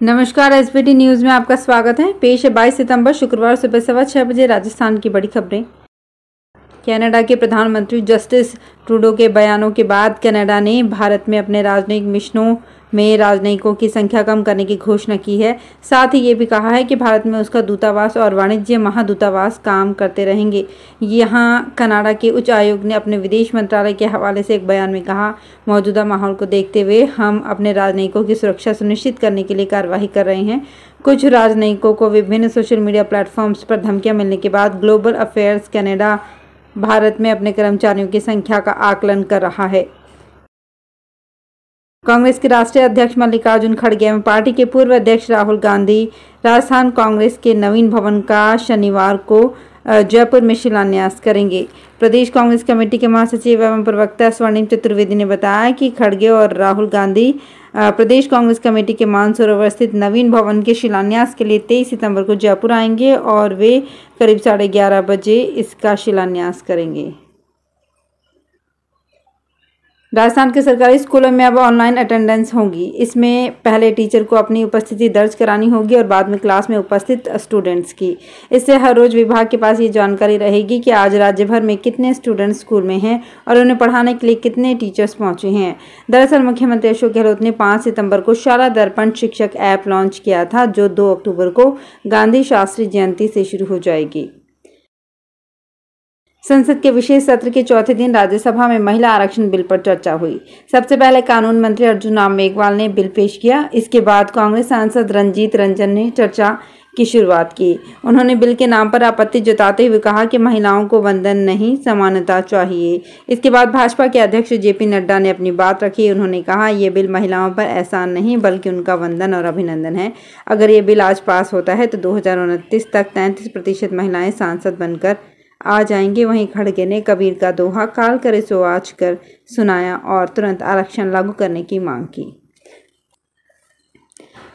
नमस्कार, SBT news में आपका स्वागत है। पेश है 22 सितंबर शुक्रवार सुबह 6:15 बजे राजस्थान की बड़ी खबरें। कनाडा के प्रधानमंत्री जस्टिन ट्रूडो के बयानों के बाद कनाडा ने भारत में अपने राजनयिक मिशनों में राजनयिकों की संख्या कम करने की घोषणा की है। साथ ही ये भी कहा है कि भारत में उसका दूतावास और वाणिज्य महादूतावास काम करते रहेंगे। यहाँ कनाडा के उच्च आयोग ने अपने विदेश मंत्रालय के हवाले से एक बयान में कहा, मौजूदा माहौल को देखते हुए हम अपने राजनयिकों की सुरक्षा सुनिश्चित करने के लिए कार्रवाई कर रहे हैं। कुछ राजनयिकों को विभिन्न सोशल मीडिया प्लेटफॉर्म्स पर धमकियां मिलने के बाद ग्लोबल अफेयर्स कनाडा भारत में अपने कर्मचारियों की संख्या का आकलन कर रहा है। कांग्रेस के राष्ट्रीय अध्यक्ष मल्लिकार्जुन खड़गे एवं पार्टी के पूर्व अध्यक्ष राहुल गांधी राजस्थान कांग्रेस के नवीन भवन का शनिवार को जयपुर में शिलान्यास करेंगे। प्रदेश कांग्रेस कमेटी के महासचिव एवं प्रवक्ता स्वर्णिम चतुर्वेदी ने बताया कि खड़गे और राहुल गांधी प्रदेश कांग्रेस कमेटी के मानसरोवर स्थित नवीन भवन के शिलान्यास के लिए 23 सितंबर को जयपुर आएंगे और वे करीब 11:30 बजे इसका शिलान्यास करेंगे। राजस्थान के सरकारी स्कूलों में अब ऑनलाइन अटेंडेंस होगी। इसमें पहले टीचर को अपनी उपस्थिति दर्ज करानी होगी और बाद में क्लास में उपस्थित स्टूडेंट्स की। इससे हर रोज विभाग के पास ये जानकारी रहेगी कि आज राज्य भर में कितने स्टूडेंट्स स्कूल में हैं और उन्हें पढ़ाने के लिए कितने टीचर्स पहुंचे हैं। दरअसल मुख्यमंत्री अशोक गहलोत ने 5 सितंबर को शाला दर्पण शिक्षक ऐप लॉन्च किया था, जो 2 अक्टूबर को गांधी शास्त्री जयंती से शुरू हो जाएगी। संसद के विशेष सत्र के चौथे दिन राज्यसभा में महिला आरक्षण बिल पर चर्चा हुई। सबसे पहले कानून मंत्री अर्जुन राम मेघवाल ने बिल पेश किया। इसके बाद कांग्रेस सांसद रंजीत रंजन ने चर्चा की शुरुआत की। उन्होंने बिल के नाम पर आपत्ति जताते हुए कहा कि महिलाओं को वंदन नहीं, समानता चाहिए। इसके बाद भाजपा के अध्यक्ष जेपी नड्डा ने अपनी बात रखी। उन्होंने कहा, ये बिल महिलाओं पर एहसान नहीं बल्कि उनका वंदन और अभिनंदन है। अगर ये बिल आज पास होता है तो 2029 तक 33% महिलाएं सांसद बनकर आ जाएंगे। वहीं खड़गे ने कबीर का दोहा काल करे सो आज कर सुनाया और तुरंत आरक्षण लागू करने की मांग की।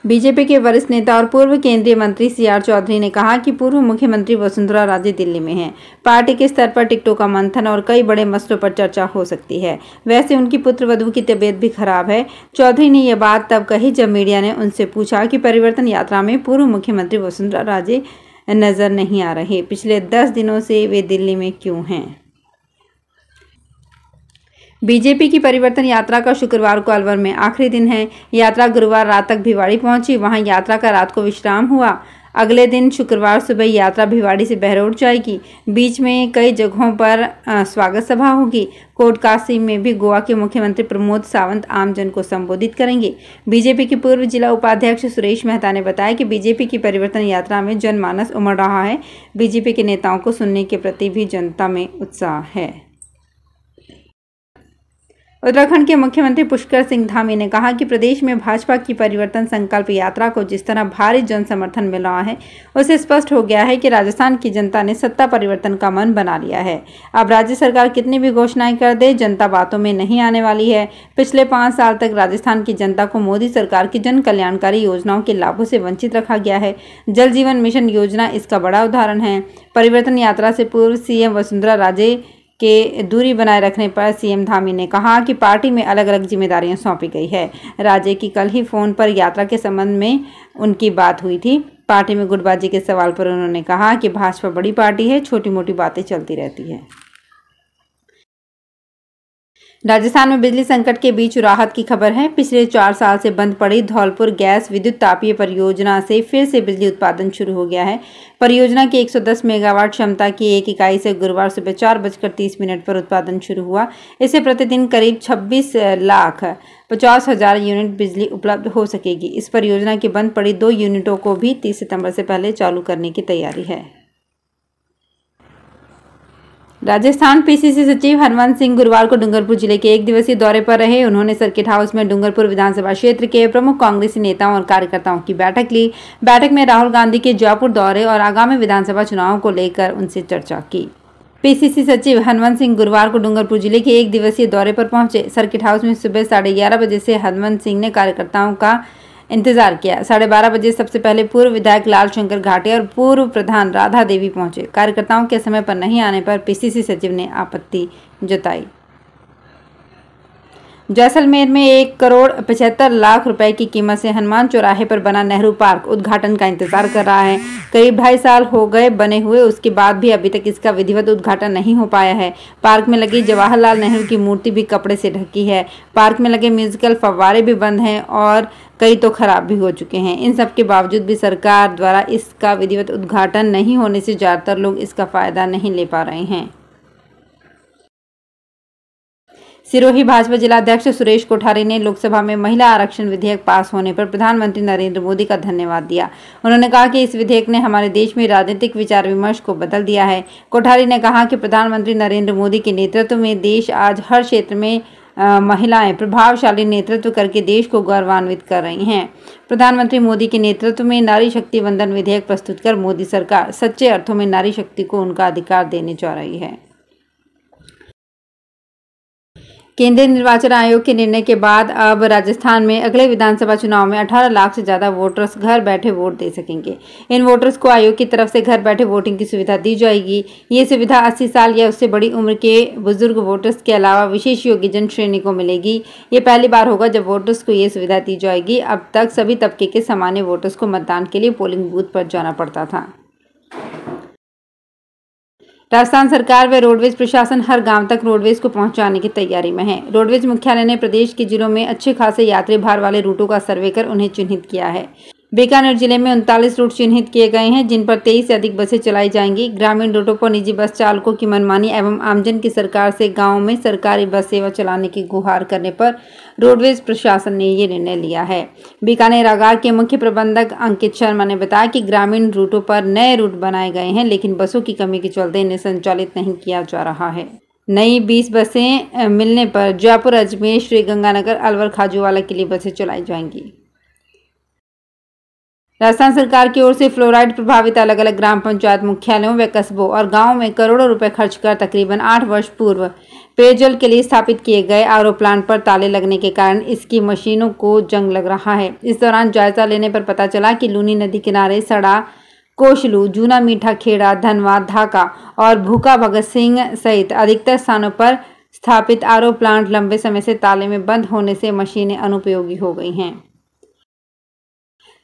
बीजेपी के वरिष्ठ नेता और पूर्व केंद्रीय मंत्री सीआर चौधरी ने कहा कि पूर्व मुख्यमंत्री वसुंधरा राजे दिल्ली में हैं। पार्टी के स्तर पर टिकटों का मंथन और कई बड़े मसलों पर चर्चा हो सकती है। वैसे उनकी पुत्रवधू की तबीयत भी खराब है। चौधरी ने यह बात तब कही जब मीडिया ने उनसे पूछा कि परिवर्तन यात्रा में पूर्व मुख्यमंत्री वसुंधरा राजे नजर नहीं आ रहे। पिछले 10 दिनों से वे दिल्ली में क्यों हैं? बीजेपी की परिवर्तन यात्रा का शुक्रवार को अलवर में आखिरी दिन है। यात्रा गुरुवार रात तक भिवाड़ी पहुंची। वहां यात्रा का रात को विश्राम हुआ। अगले दिन शुक्रवार सुबह यात्रा भिवाड़ी से बहरोड जाएगी। बीच में कई जगहों पर स्वागत सभा होगी। कोटकासी में भी गोवा के मुख्यमंत्री प्रमोद सावंत आमजन को संबोधित करेंगे। बीजेपी के पूर्व जिला उपाध्यक्ष सुरेश मेहता ने बताया कि बीजेपी की परिवर्तन यात्रा में जनमानस उमड़ रहा है। बीजेपी के नेताओं को सुनने के प्रति भी जनता में उत्साह है। उत्तराखंड के मुख्यमंत्री पुष्कर सिंह धामी ने कहा कि प्रदेश में भाजपा की परिवर्तन संकल्प यात्रा को जिस तरह भारी जन समर्थन मिल रहा है, उससे स्पष्ट हो गया है कि राजस्थान की जनता ने सत्ता परिवर्तन का मन बना लिया है। अब राज्य सरकार कितनी भी घोषणाएं कर दे, जनता बातों में नहीं आने वाली है। पिछले 5 साल तक राजस्थान की जनता को मोदी सरकार की जन कल्याणकारी योजनाओं के लाभों से वंचित रखा गया है। जल जीवन मिशन योजना इसका बड़ा उदाहरण है। परिवर्तन यात्रा से पूर्व सीएम वसुंधरा राजे के दूरी बनाए रखने पर सीएम धामी ने कहा कि पार्टी में अलग अलग जिम्मेदारियां सौंपी गई है। राजे की कल ही फोन पर यात्रा के संबंध में उनकी बात हुई थी। पार्टी में गुटबाजी के सवाल पर उन्होंने कहा कि भाजपा बड़ी पार्टी है, छोटी मोटी बातें चलती रहती है। राजस्थान में बिजली संकट के बीच राहत की खबर है। पिछले 4 साल से बंद पड़ी धौलपुर गैस विद्युत तापीय परियोजना से फिर से बिजली उत्पादन शुरू हो गया है। परियोजना की 110 मेगावाट क्षमता की एक इकाई से गुरुवार सुबह 4:30 पर उत्पादन शुरू हुआ। इससे प्रतिदिन करीब 26,50,000 यूनिट बिजली उपलब्ध हो सकेगी। इस परियोजना की बंद पड़ी 2 यूनिटों को भी 30 सितंबर से पहले चालू करने की तैयारी है। राजस्थान पीसीसी सचिव हरवंश सिंह गुरुवार को डूंगरपुर जिले के 1 दिवसीय दौरे पर रहे। उन्होंने सर्किट हाउस में डूंगरपुर विधानसभा क्षेत्र के प्रमुख कांग्रेसी नेताओं और कार्यकर्ताओं की बैठक ली। बैठक में राहुल गांधी के जयपुर दौरे और आगामी विधानसभा चुनावों को लेकर उनसे चर्चा की। पीसीसी सचिव हरवंश सिंह गुरुवार को डूंगरपुर जिले के 1 दिवसीय दौरे पर पहुंचे। सर्किट हाउस में सुबह 11:30 बजे से हरवंश सिंह ने कार्यकर्ताओं का इंतजार किया। 12:30 बजे सबसे पहले पूर्व विधायक लाल शंकर घाटे और पूर्व प्रधान राधा देवी पहुंचे। कार्यकर्ताओं के समय पर नहीं आने पर पीसीसी सचिव ने आपत्ति जताई। जैसलमेर में 1,75,00,000 रुपए की कीमत से हनुमान चौराहे पर बना नेहरू पार्क उद्घाटन का इंतजार कर रहा है। करीब 2.5 साल हो गए बने हुए, उसके बाद भी अभी तक इसका विधिवत उद्घाटन नहीं हो पाया है। पार्क में लगी जवाहरलाल नेहरू की मूर्ति भी कपड़े से ढकी है। पार्क में लगे म्यूजिकल फव्वारे भी बंद हैं और कई तो खराब भी हो चुके हैं। इन सब के बावजूद भी सरकार द्वारा इसका विधिवत उद्घाटन नहीं होने से ज्यादातर लोग इसका फायदा नहीं ले पा रहे हैं। सिरोही भाजपा जिलाध्यक्ष सुरेश कोठारी ने लोकसभा में महिला आरक्षण विधेयक पास होने पर प्रधानमंत्री नरेंद्र मोदी का धन्यवाद दिया। उन्होंने कहा कि इस विधेयक ने हमारे देश में राजनीतिक विचार विमर्श को बदल दिया है। कोठारी ने कहा कि प्रधानमंत्री नरेंद्र मोदी के नेतृत्व में देश आज हर क्षेत्र में महिलाएं प्रभावशाली नेतृत्व करके देश को गौरवान्वित कर रही हैं। प्रधानमंत्री मोदी के नेतृत्व में नारी शक्ति वंदन विधेयक प्रस्तुत कर मोदी सरकार सच्चे अर्थों में नारी शक्ति को उनका अधिकार देने जा रही है। केंद्रीय निर्वाचन आयोग के निर्णय के बाद अब राजस्थान में अगले विधानसभा चुनाव में 18 लाख से ज्यादा वोटर्स घर बैठे वोट दे सकेंगे। इन वोटर्स को आयोग की तरफ से घर बैठे वोटिंग की सुविधा दी जाएगी। ये सुविधा 80 साल या उससे बड़ी उम्र के बुजुर्ग वोटर्स के अलावा विशेष योग्य जन श्रेणी को मिलेगी। ये पहली बार होगा जब वोटर्स को ये सुविधा दी जाएगी। अब तक सभी तबके के सामान्य वोटर्स को मतदान के लिए पोलिंग बूथ पर जाना पड़ता था। राजस्थान सरकार व रोडवेज प्रशासन हर गांव तक रोडवेज को पहुंचाने की तैयारी में है। रोडवेज मुख्यालय ने प्रदेश के जिलों में अच्छे खासे यात्री भार वाले रूटों का सर्वे कर उन्हें चिन्हित किया है। बीकानेर जिले में 39 रूट चिन्हित किए गए हैं, जिन पर 23 से अधिक बसें चलाई जाएंगी। ग्रामीण रूटों पर निजी बस चालकों की मनमानी एवं आमजन की सरकार से गाँव में सरकारी बस सेवा चलाने की गुहार करने पर रोडवेज प्रशासन ने ये निर्णय लिया है। बीकानेर आगार के मुख्य प्रबंधक अंकित शर्मा ने बताया कि ग्रामीण रूटों पर नए रूट बनाए गए हैं, लेकिन बसों की कमी के चलते इन्हें संचालित नहीं किया जा रहा है। नई 20 बसें मिलने पर जयपुर, अजमेर, श्रीगंगानगर, अलवर, खाजूवाला के लिए बसें चलाई जाएंगी। राजस्थान सरकार की ओर से फ्लोराइड प्रभावित अलग अलग ग्राम पंचायत मुख्यालयों व कस्बों और गांवों में करोड़ों रुपए खर्च कर तकरीबन 8 वर्ष पूर्व पेयजल के लिए स्थापित किए गए आरओ प्लांट पर ताले लगने के कारण इसकी मशीनों को जंग लग रहा है। इस दौरान जायजा लेने पर पता चला कि लूनी नदी किनारे सड़ा, कोशलू, जूना मीठा खेड़ा, धनवाद, धाका और भूखा भगत सिंह सहित अधिकतर स्थानों पर स्थापित आरओ प्लांट लंबे समय से ताले में बंद होने से मशीनें अनुपयोगी हो गई हैं।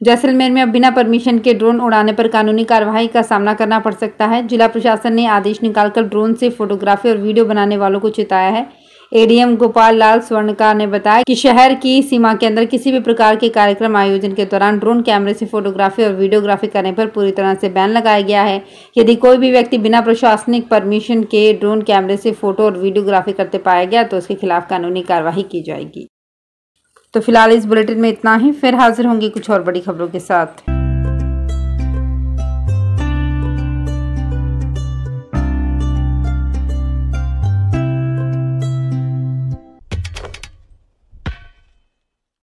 जैसलमेर में अब बिना परमिशन के ड्रोन उड़ाने पर कानूनी कार्रवाई का सामना करना पड़ सकता है। जिला प्रशासन ने आदेश निकालकर ड्रोन से फोटोग्राफी और वीडियो बनाने वालों को चेताया है। एडीएम गोपाल लाल स्वर्णकार ने बताया कि शहर की सीमा के अंदर किसी भी प्रकार के कार्यक्रम आयोजन के दौरान ड्रोन कैमरे से फोटोग्राफी और वीडियोग्राफी करने पर पूरी तरह से बैन लगाया गया है। यदि कोई भी व्यक्ति बिना प्रशासनिक परमिशन के ड्रोन कैमरे से फोटो और वीडियोग्राफी करते पाया गया तो उसके खिलाफ कानूनी कार्रवाई की जाएगी। तो फिलहाल इस बुलेटिन में इतना ही। फिर हाजिर होंगे कुछ और बड़ी खबरों के साथ।